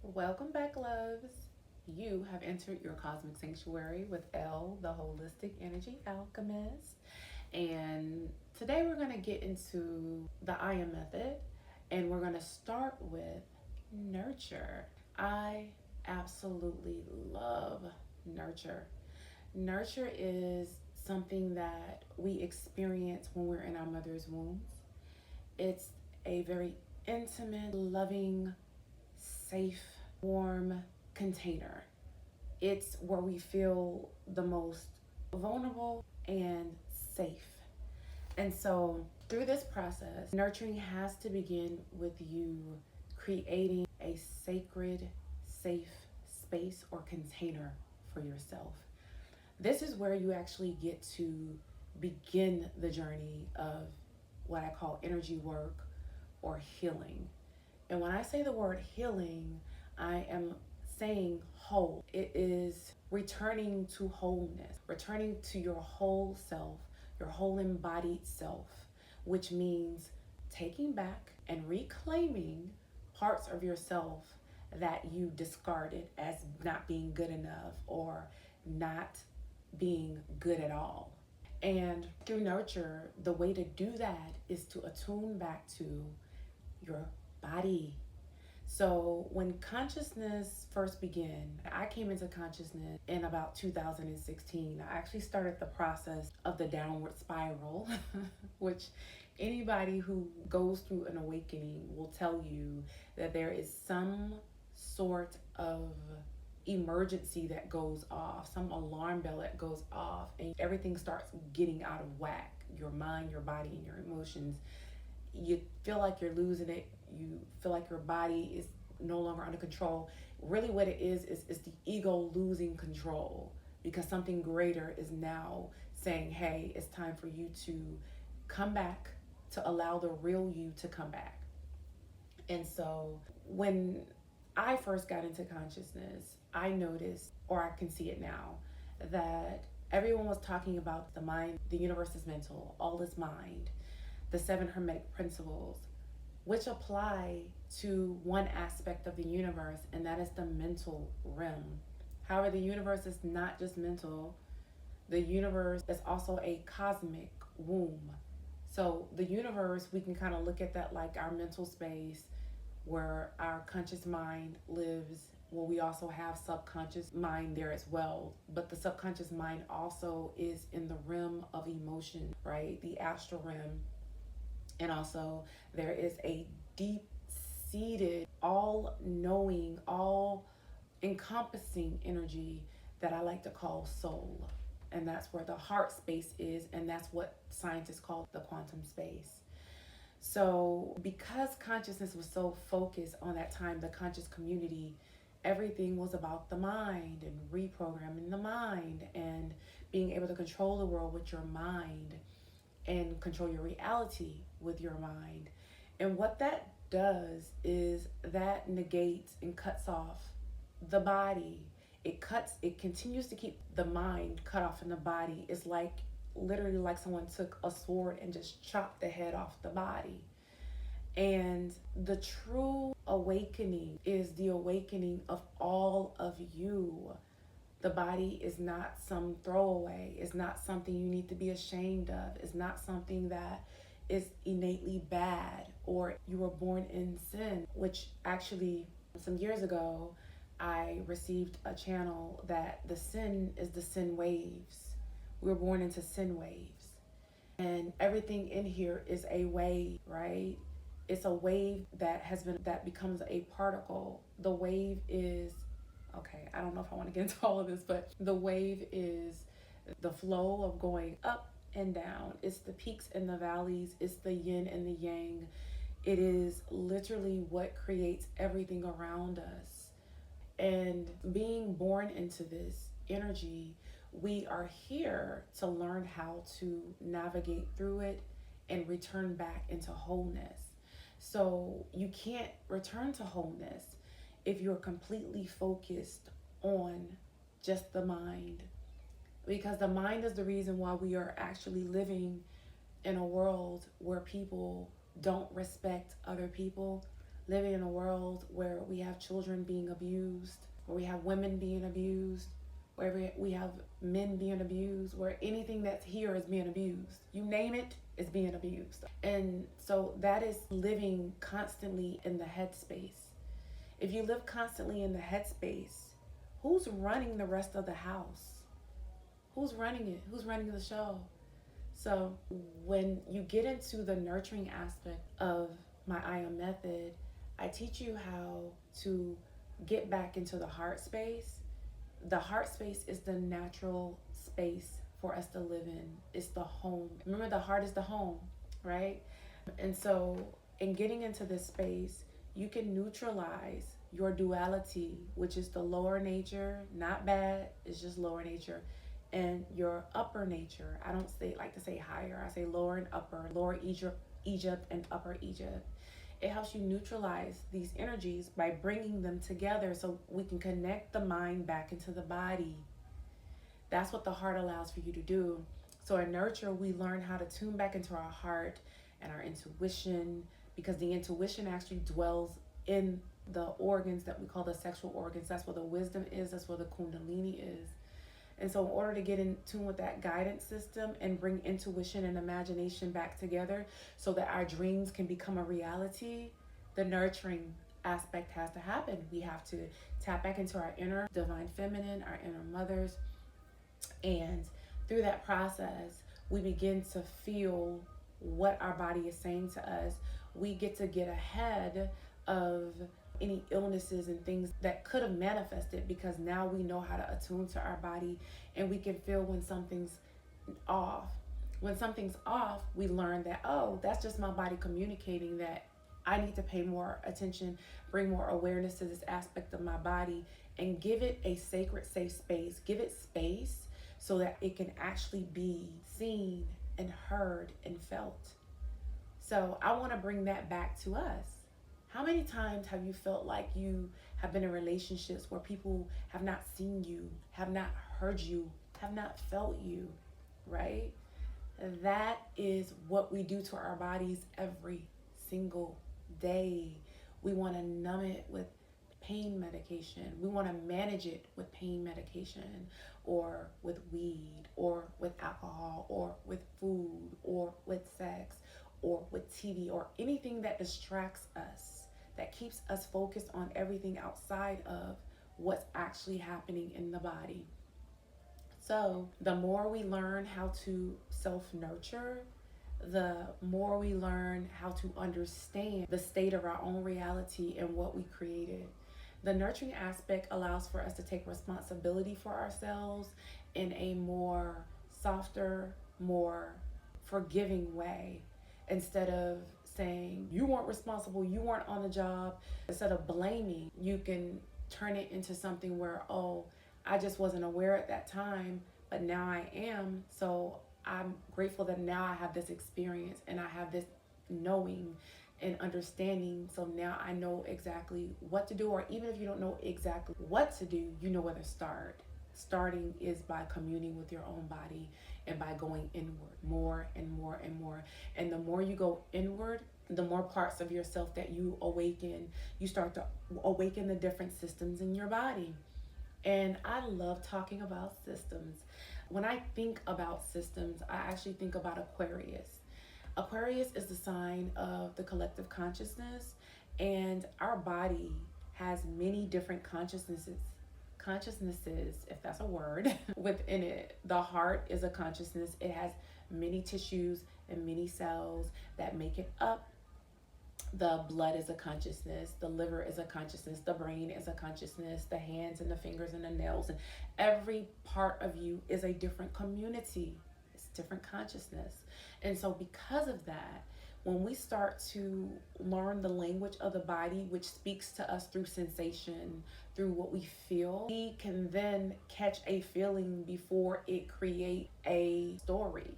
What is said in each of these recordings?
Welcome back, loves. You have entered your cosmic sanctuary with Elle, the holistic energy alchemist. And today we're going to get into the IAM method and we're going to start with nurture. I absolutely love nurture. Nurture is something that we experience when we're in our mother's wombs. It's a very intimate, loving, safe, warm container. It's where we feel the most vulnerable and safe. And so, through this process, nurturing has to begin with you creating a sacred, safe space or container for yourself. This is where you actually get to begin the journey of what I call energy work or healing. And when I say the word healing, I am saying whole. It is returning to wholeness, returning to your whole self, your whole embodied self, which means taking back and reclaiming parts of yourself that you discarded as not being good enough or not being good at all. And through nurture, the way to do that is to attune back to your body. So when consciousness first began, I came into consciousness in about 2016. I actually started the process of the downward spiral, which anybody who goes through an awakening will tell you that there is some sort of emergency that goes off, some alarm bell that goes off, and everything starts getting out of whack. Your mind, your body, and your emotions, you feel like you're losing it. You feel like your body is no longer under control. Really what it is the ego losing control because something greater is now saying, hey, it's time for you to come back, to allow the real you to come back. And so when I first got into consciousness, I noticed, or I can see it now, that everyone was talking about the mind, the universe is mental, all is mind, the seven hermetic principles, which apply to one aspect of the universe, and that is the mental realm. However, the universe is not just mental, the universe is also a cosmic womb. So, the universe, we can kind of look at that like our mental space where our conscious mind lives. Well, we also have subconscious mind there as well, but the subconscious mind also is in the realm of emotion, right? The astral realm. And also, there is a deep seated, all knowing, all encompassing energy that I like to call soul. And that's where the heart space is, and that's what scientists call the quantum space. So, because consciousness was so focused on that time, the conscious community, everything was about the mind and reprogramming the mind and being able to control the world with your mind and control your reality with your mind. And what that does is that negates and cuts off the body. It continues to keep the mind cut off in the body. It's like literally like someone took a sword and just chopped the head off the body. And the true awakening is the awakening of all of you. The body is not some throwaway. It's not something you need to be ashamed of. It's not something that is innately bad or you were born in sin, which actually some years ago I received a channel that the sin is the sin waves. We were born into sin waves. And everything in here is a wave, right? It's a wave that becomes a particle. The wave is, okay, I don't know if I want to get into all of this, but the wave is the flow of going up and down. It's the peaks and the valleys. It's the yin and the yang. It is literally what creates everything around us. And being born into this energy, we are here to learn how to navigate through it and return back into wholeness. So you can't return to wholeness if you're completely focused on just the mind. Because the mind is the reason why we are actually living in a world where people don't respect other people. living in a world where we have children being abused, where we have women being abused, where we have men being abused, where anything that's here is being abused. You name it, it's being abused. And so that is living constantly in the headspace. If you live constantly in the headspace, who's running the rest of the house? Who's running it? Who's running the show? So when you get into the nurturing aspect of my IAM method, I teach you how to get back into the heart space. The heart space is the natural space for us to live in. It's the home. Remember, the heart is the home, right? And so in getting into this space, you can neutralize your duality, which is the lower nature, not bad, it's just lower nature, and your upper nature. I don't say like to say higher. I say lower and upper, lower Egypt and upper Egypt. It helps you neutralize these energies by bringing them together so we can connect the mind back into the body. That's what the heart allows for you to do. So in nurture, we learn how to tune back into our heart and our intuition, because the intuition actually dwells in the organs that we call the sexual organs. That's where the wisdom is, that's where the kundalini is. And so in order to get in tune with that guidance system and bring intuition and imagination back together so that our dreams can become a reality, the nurturing aspect has to happen. We have to tap back into our inner divine feminine, our inner mothers. And through that process, we begin to feel what our body is saying to us. We get to get ahead of any illnesses and things that could have manifested, because now we know how to attune to our body and we can feel when something's off. When something's off, we learn that, oh, that's just my body communicating that I need to pay more attention, bring more awareness to this aspect of my body, and give it a sacred, safe space. Give it space so that it can actually be seen and heard and felt. So I want to bring that back to us. How many times have you felt like you have been in relationships where people have not seen you, have not heard you, have not felt you, right? That is what we do to our bodies every single day. We want to numb it with pain medication. We want to manage it with pain medication, or with weed, or with alcohol, or with food, or with sex, or with TV, or anything that distracts us, that keeps us focused on everything outside of what's actually happening in the body. So the more we learn how to self-nurture, the more we learn how to understand the state of our own reality and what we created. The nurturing aspect allows for us to take responsibility for ourselves in a more softer, more forgiving way, instead of saying you weren't responsible, you weren't on the job. Instead of blaming, you can turn it into something where, oh, I just wasn't aware at that time, but now I am. So I'm grateful that now I have this experience and I have this knowing and understanding. So now I know exactly what to do, or even if you don't know exactly what to do, you know where to start. Starting is by communing with your own body and by going inward more and more and more. And the more you go inward, the more parts of yourself that you awaken. You start to awaken the different systems in your body. And I love talking about systems. When I think about systems, I actually think about Aquarius. Aquarius is the sign of the collective consciousness, and our body has many different consciousnesses, if that's a word, within it. The heart is a consciousness. It has many tissues and many cells that make it up. The blood is a consciousness, the liver is a consciousness, the brain is a consciousness, the hands and the fingers and the nails, and every part of you is a different community. It's different consciousness. And so because of that, when we start to learn the language of the body, which speaks to us through sensation, through what we feel, we can then catch a feeling before it creates a story,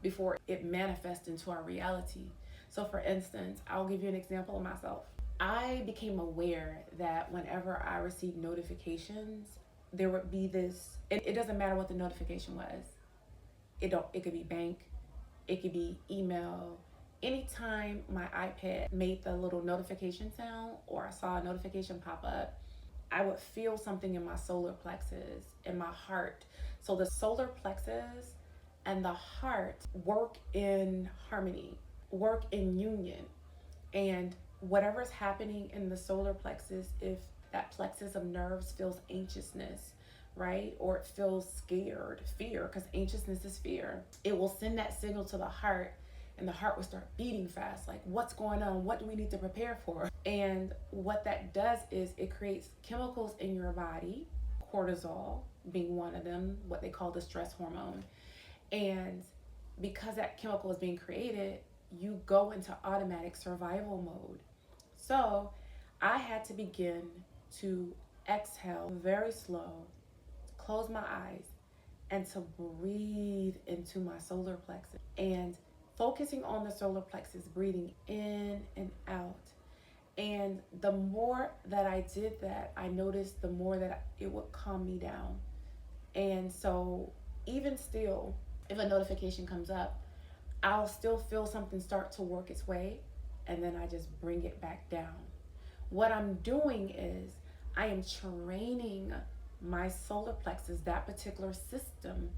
before it manifests into our reality. So for instance, I'll give you an example of myself. I became aware that whenever I received notifications, there would be this, it doesn't matter what the notification was. It could be bank, it could be email, anytime my iPad made the little notification sound or I saw a notification pop up, I would feel something in my solar plexus, in my heart. So the solar plexus and the heart work in harmony, work in union. And whatever's happening in the solar plexus, if that plexus of nerves feels anxiousness, right? Or it feels scared, fear, because anxiousness is fear, it will send that signal to the heart, and the heart will start beating fast. Like, what's going on? What do we need to prepare for? And what that does is it creates chemicals in your body, cortisol being one of them, what they call the stress hormone. And because that chemical is being created, you go into automatic survival mode. So I had to begin to exhale very slow, close my eyes, and to breathe into my solar plexus. And focusing on the solar plexus, breathing in and out. And the more that I did that, I noticed the more that it would calm me down. And so, even still, if a notification comes up, I'll still feel something start to work its way, and then I just bring it back down. What I'm doing is I am training my solar plexus, that particular system,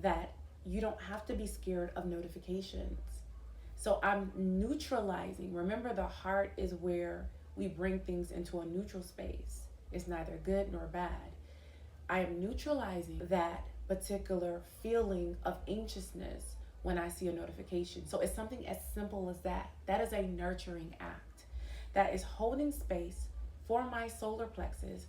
that you don't have to be scared of notifications. So I'm neutralizing. Remember, the heart is where we bring things into a neutral space. It's neither good nor bad. I am neutralizing that particular feeling of anxiousness when I see a notification. So it's something as simple as that. That is a nurturing act. That is holding space for my solar plexus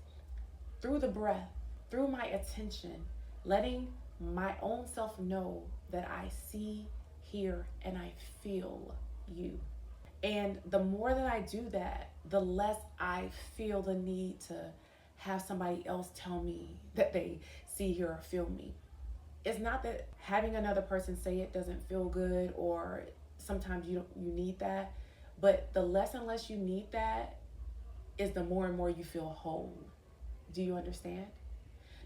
through the breath, through my attention, letting my own self know that I see, hear, and I feel you. And the more that I do that, the less I feel the need to have somebody else tell me that they see, hear, or feel me. It's not that having another person say it doesn't feel good, or sometimes you need that, but the less and less you need that is the more and more you feel whole. Do you understand?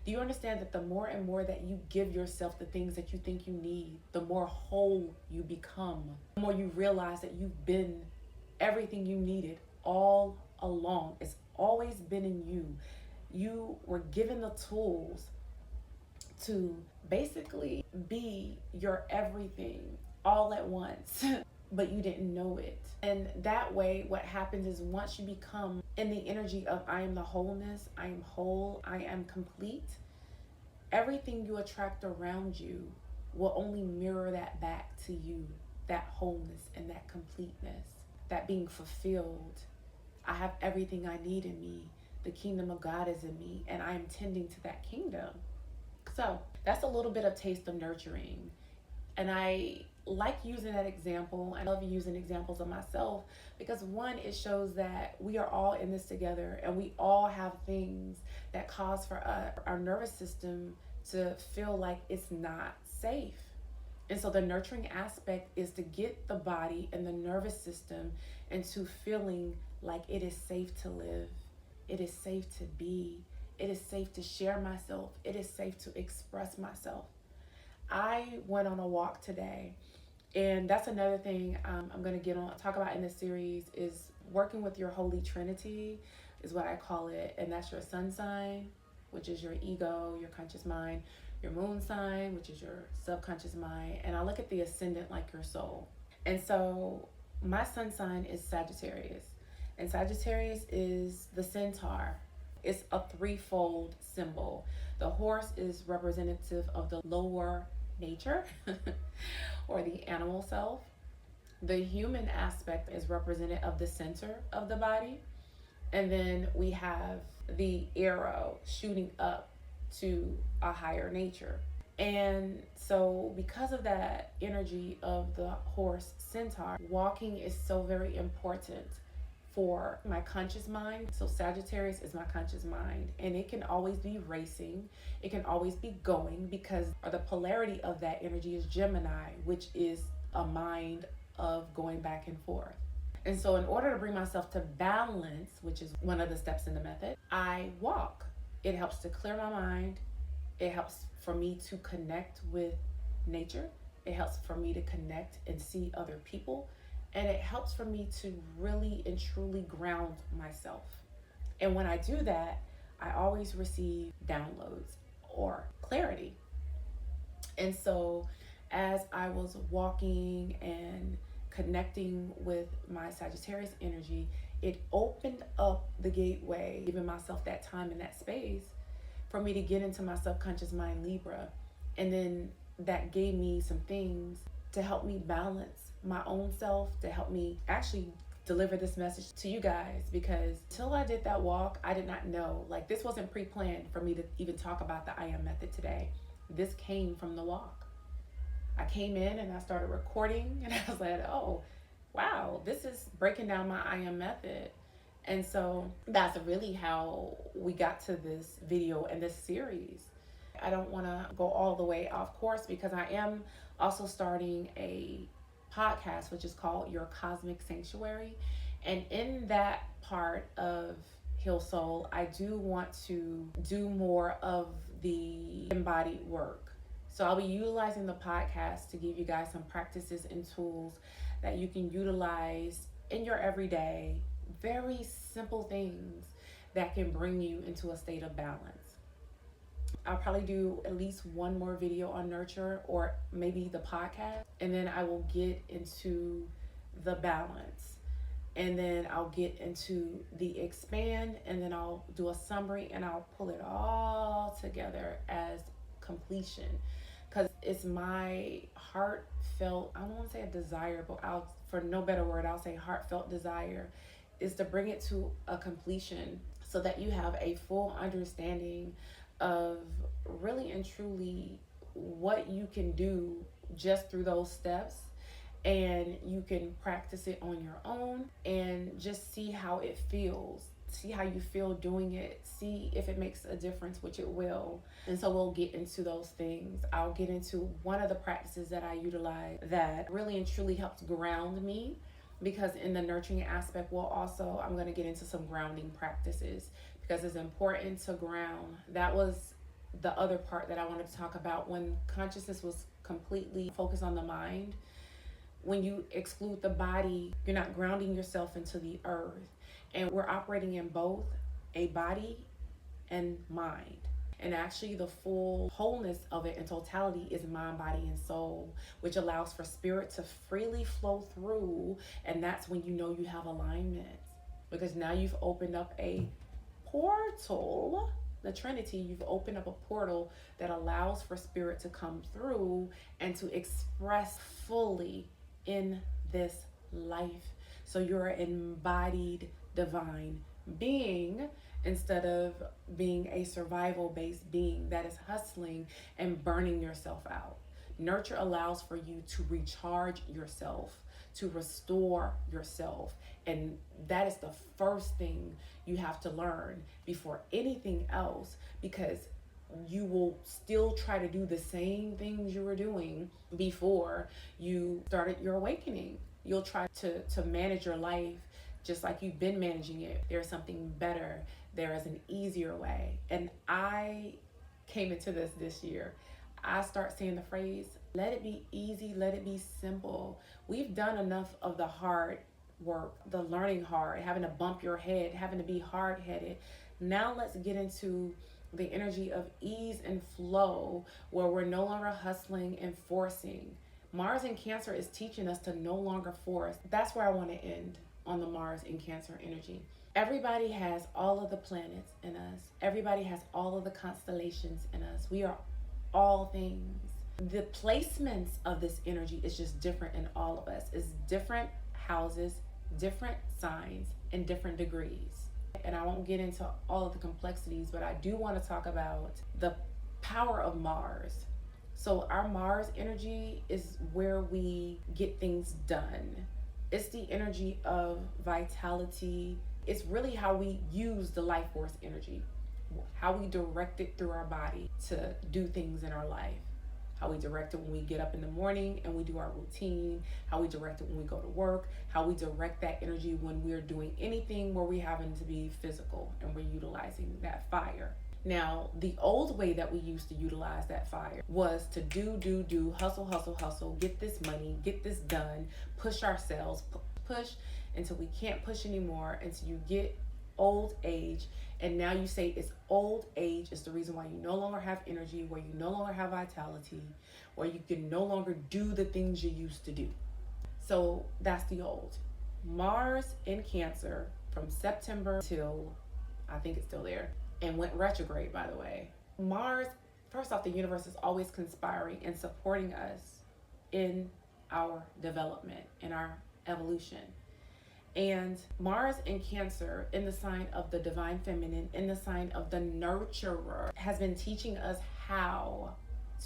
Do you understand that the more and more that you give yourself the things that you think you need, the more whole you become, the more you realize that you've been everything you needed all along. It's always been in you. You were given the tools to basically be your everything all at once, but you didn't know it. And that way, what happens is once you become in the energy of I am the wholeness, I am whole, I am complete, everything you attract around you will only mirror that back to you, that wholeness and that completeness, that being fulfilled. I have everything I need in me. The kingdom of God is in me, and I am tending to that kingdom. So that's a little bit of taste of nurturing. And I like using that example. I love using examples of myself because, one, it shows that we are all in this together, and we all have things that cause for our nervous system to feel like it's not safe. And so the nurturing aspect is to get the body and the nervous system into feeling like it is safe to live, it is safe to be, it is safe to share myself, it is safe to express myself. I went on a walk today, and that's another thing I'm going to talk about in this series is working with your Holy Trinity is what I call it. And that's your sun sign, which is your ego, your conscious mind, your moon sign, which is your subconscious mind. And I look at the ascendant like your soul. And so my sun sign is Sagittarius, and Sagittarius is the centaur. It's a threefold symbol. The horse is representative of the lower nature or the animal self. The human aspect is representative of the center of the body. And then we have the arrow shooting up to a higher nature. And so because of that energy of the horse centaur, walking is so very important for my conscious mind. So Sagittarius is my conscious mind, and it can always be racing, it can always be going, because the polarity of that energy is Gemini, which is a mind of going back and forth. And so in order to bring myself to balance, which is one of the steps in the method, I walk. It helps to clear my mind. It helps for me to connect with nature. It helps for me to connect and see other people And it helps for me to really and truly ground myself. And when I do that, I always receive downloads or clarity. And so, as I was walking and connecting with my Sagittarius energy, it opened up the gateway, giving myself that time and that space for me to get into my subconscious mind, Libra. And then that gave me some things to help me balance my own self, to help me actually deliver this message to you guys, because till I did that walk, I did not know. Like, this wasn't pre-planned for me to even talk about the IAM method today. This came from the walk. I came in and I started recording and I was like, oh, wow, this is breaking down my IAM method. And so that's really how we got to this video and this series. I don't want to go all the way off course because I am also starting a podcast, which is called Your Cosmic Sanctuary. And in that part of Heal Soul, I do want to do more of the embodied work. So I'll be utilizing the podcast to give you guys some practices and tools that you can utilize in your everyday, very simple things that can bring you into a state of balance. I'll probably do at least one more video on nurture, or maybe the podcast, and then I will get into the balance, and then I'll get into the expand, and then I'll do a summary and I'll pull it all together as completion, because it's my heartfelt, I don't want to say a desire, but for no better word, I'll say heartfelt desire is to bring it to a completion so that you have a full understanding of really and truly what you can do just through those steps, and you can practice it on your own and just see how it feels, see how you feel doing it, see if it makes a difference, which it will. And so we'll get into those things. I'll get into one of the practices that I utilize that really and truly helps ground me, because in the nurturing aspect, I'm going to get into some grounding practices because it's important to ground. That was the other part that I wanted to talk about. When consciousness was completely focused on the mind, when you exclude the body, you're not grounding yourself into the earth. And we're operating in both a body and mind. And actually the full wholeness of it in totality is mind, body, and soul, which allows for spirit to freely flow through. And that's when you know you have alignment, because now you've opened up a portal, the Trinity, you've opened up a portal that allows for spirit to come through and to express fully in this life. So you're an embodied divine being instead of being a survival-based being that is hustling and burning yourself out. Nurture allows for you to recharge yourself, to restore yourself. And that is the first thing you have to learn before anything else, because you will still try to do the same things you were doing before you started your awakening. You'll try to manage your life just like you've been managing it. There's something better. There is an easier way. And I came into this year. I start saying the phrase, let it be easy, let it be simple. We've done enough of the hard work, the learning hard, having to bump your head, having to be hard-headed. Now let's get into the energy of ease and flow, where we're no longer hustling and forcing. Mars in Cancer is teaching us to no longer force. That's where I want to end on the Mars in Cancer energy. Everybody has all of the planets in us. Everybody has all of the constellations in us. We are all things. The placements of this energy is just different in all of us. It's different houses, different signs, and different degrees. And I won't get into all of the complexities, but I do want to talk about the power of Mars. So our Mars energy is where we get things done. It's the energy of vitality. It's really how we use the life force energy, how we direct it through our body to do things in our life, how we direct it when we get up in the morning and we do our routine, how we direct it when we go to work, how we direct that energy when we're doing anything where we happen to be physical and we're utilizing that fire. Now, the old way that we used to utilize that fire was to do, hustle, hustle, hustle, get this money, get this done, push ourselves, push until we can't push anymore, until you get old age. And now you say it's old age is the reason why you no longer have energy, where you no longer have vitality, where you can no longer do the things you used to do. So that's the old. Mars in Cancer from September till, I think it's still there, and went retrograde, by the way. Mars, first off, the universe is always conspiring and supporting us in our development, in our evolution. And Mars in Cancer, in the sign of the divine feminine, in the sign of the nurturer, has been teaching us how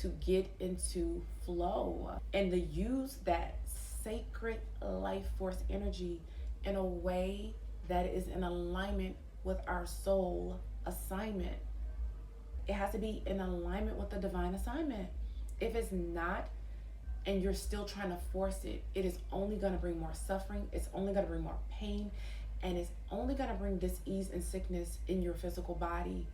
to get into flow and to use that sacred life force energy in a way that is in alignment with our soul assignment. It has to be in alignment with the divine assignment. If it's not, and you're still trying to force it, it is only going to bring more suffering. It's only going to bring more pain, and it's only going to bring dis-ease and sickness in your physical body.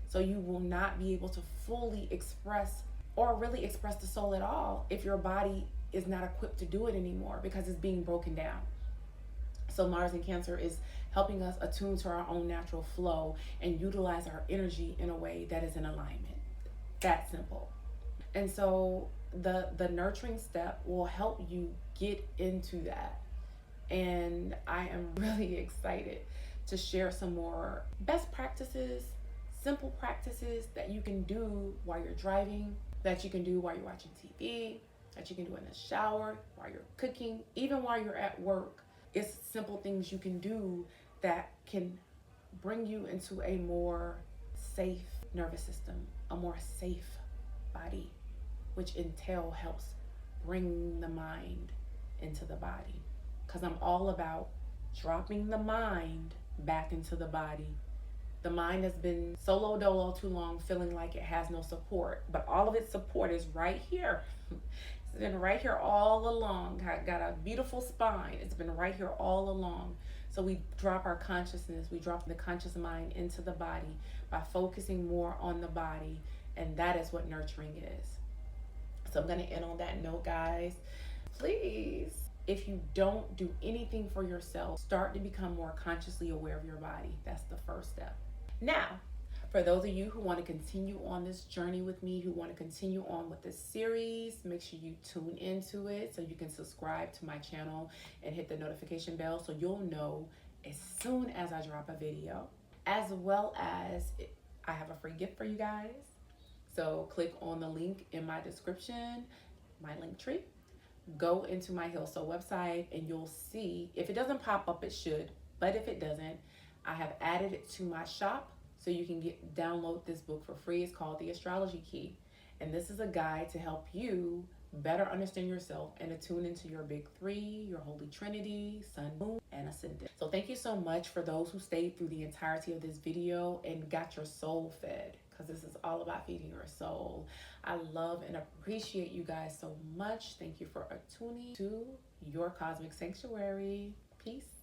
So you will not be able to fully express or really express the soul at all if your body is not equipped to do it anymore, because it's being broken down. So Mars in Cancer is helping us attune to our own natural flow and utilize our energy in a way that is in alignment. That simple. And so the nurturing step will help you get into that. And I am really excited to share some more best practices, simple practices that you can do while you're driving, that you can do while you're watching TV, that you can do in the shower, while you're cooking, even while you're at work. It's simple things you can do that can bring you into a more safe nervous system, a more safe body, which entail helps bring the mind into the body. Because I'm all about dropping the mind back into the body. The mind has been solo dolo too long, feeling like it has no support, but all of its support is right here. It's been right here all along. Got a beautiful spine. It's been right here all along. So we drop our consciousness, we drop the conscious mind into the body by focusing more on the body, and that is what nurturing is. So I'm going to end on that note, guys. Please, if you don't do anything for yourself, start to become more consciously aware of your body. That's the first step. Now, for those of you who want to continue on this journey with me, who want to continue on with this series, make sure you tune into it so you can subscribe to my channel and hit the notification bell so you'll know as soon as I drop a video. As well as, I have a free gift for you guys. So click on the link in my description, my link tree. Go into my Heal Soul website and you'll see, if it doesn't pop up, it should, but if it doesn't, I have added it to my shop so you can download this book for free. It's called The Astrology Key. And this is a guide to help you better understand yourself and attune into your big three, your holy trinity, sun, moon, and ascendant. So thank you so much for those who stayed through the entirety of this video and got your soul fed, because this is all about feeding your soul. I love and appreciate you guys so much. Thank you for attuning to your cosmic sanctuary. Peace.